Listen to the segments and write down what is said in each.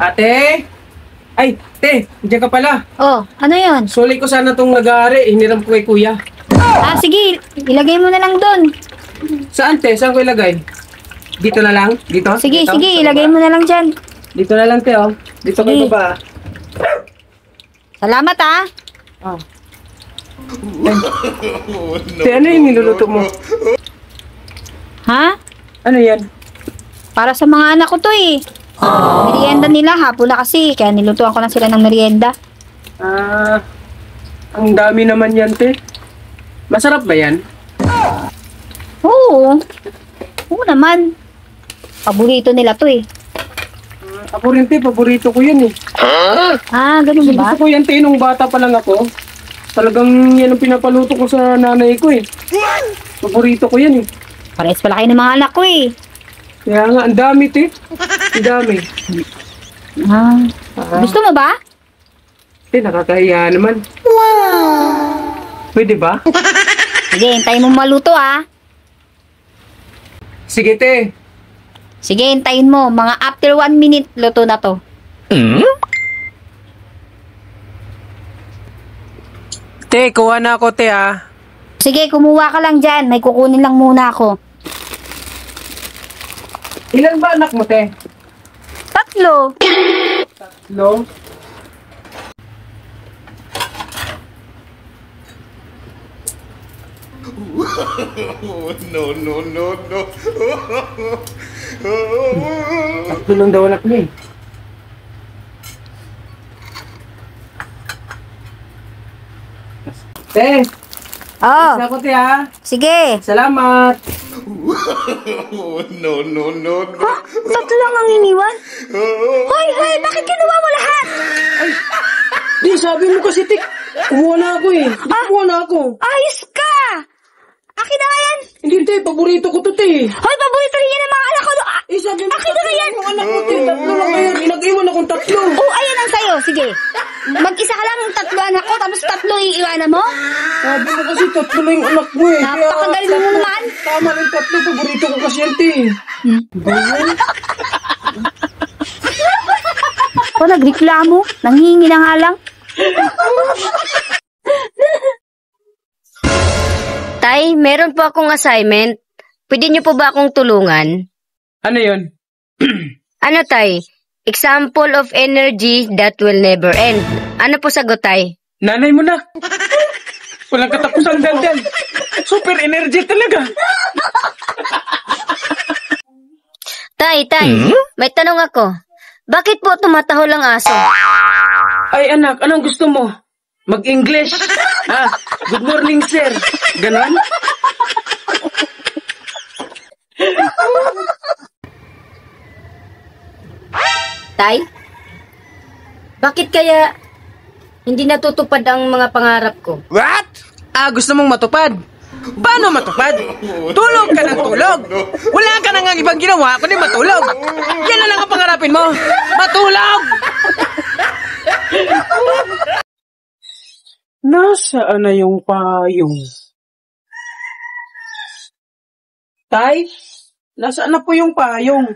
Ate? Ay, te, diyan ka pala. Oh, ano yun? Suli ko sana tong nag-aari. Hiniram ko kay kuya. Ah, sige. Ilagay mo na lang doon. Saan, te? Saan ko ilagay? Dito na lang? Dito? Sige, Dito? sige. Sa Ilagay baba? mo na lang dyan. Dito na lang, te, oh. Dito Sige. kayo baba. Salamat, ah. Oh. Te, ano yung niluluto mo? Ha? Ano yan? Para sa mga anak ko to eh. Merienda nila. Hapon na kasi. Kaya nilutuan ko na sila ng merienda. Ah, ang dami naman yan, te. Masarap ba yan? Oo. Oo naman. Paborito nila to eh. Ako rin, te. Paborito ko yan, eh. Ah, ganun ba? Gusto ko yan, te. Nung bata pa lang ako. Talagang yan ang pinapaluto ko sa nanay ko, eh. Paborito ko yan, eh. Parehas pala kayo ng mga anak ko eh. Kaya nga, ang dami, te. Ang dami. Ah. Gusto mo ba? Te, nakakahiya naman. Wow! Pwede ba? Sige, hintayin mo maluto ah. Sige, te. Sige, hintayin mo. Mga after 1 minute, luto na to. Te, kuha na ako, te, ah. Sige, kumuha ka lang dyan. May kukunin lang muna ako. Ilan ba anak mo, te? 3. No? No. Tatlo lang daw anak mo, eh. Te, Oh, isa ko, te, ah. sige. Salamat. No. Tatlo lang ang iniwan. Hoy, bakit kinuha mo lahat? Di, sabi mo kasi, te. Kumuha na ako, eh. Kumuha na ako. Ayos ka! Akin na nga yan. Hindi, te. Paborito ko to, te. Hoy, paborito rin yan ang mga anak ko. Eh, sabi mo, Akin na nga yan. yung anak ko, te. Tatlo lang ngayon. Inag-iwan akong tatlo. Oh, ayan ang sayo. Sige. Mag-isa ka lang 3 anak ko, tapos 3 iiwanan mo? Sabi mo kasi tatlo lang yung anak mo, eh. Kaya, Napakagaling mo naman. Tama lang tatlo. Paborito ko kasi yan, te. O, nagreklamo. Nanghihingi na nga lang. Tay, meron po akong assignment. Pwede niyo po ba akong tulungan? Ano yun? Ano, Tay? Example of energy that will never end. Ano po sagot, Tay? Nanay mo na. Walang katapusang dandan. Super energy talaga. Tay, may tanong ako. Bakit po tumatahol ang aso? Ay anak, anong gusto mo? Mag-English? Good morning, sir. Ganon? Tay? Bakit kaya hindi natutupad ang mga pangarap ko? What? Gusto mong matupad? Paano matupad? Tulog ka ng tulog. Wala ka nang ibang ginawa kundi matulog. Yan na lang ang pangarapin mo. Matulog! Nasaan na yung payong? Tay? Nasaan na po yung payong?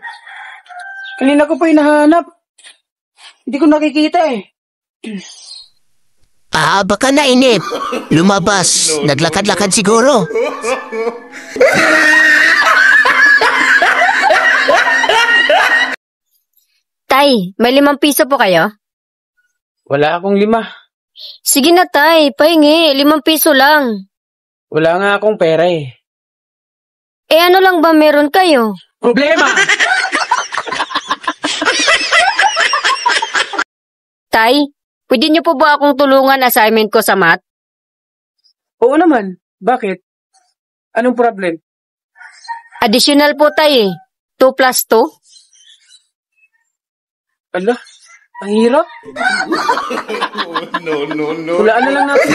Kanina ko po hinahanap. Hindi ko nakikita eh. Baka nainip. Lumabas. Naglakad-lakad siguro. Tay, may 5 piso po kayo? Wala akong 5. Sige na, Tay. Pahingi. 5 piso lang. Wala nga akong pera eh. Eh, ano lang ba meron kayo? Problema! Tay, pwede niyo po ba akong tulungan assignment ko sa math? Oo naman. Bakit? Anong problem? Additional po, Tay. 2 plus 2? Ala, ang hirap. No. Hulaan na lang natin.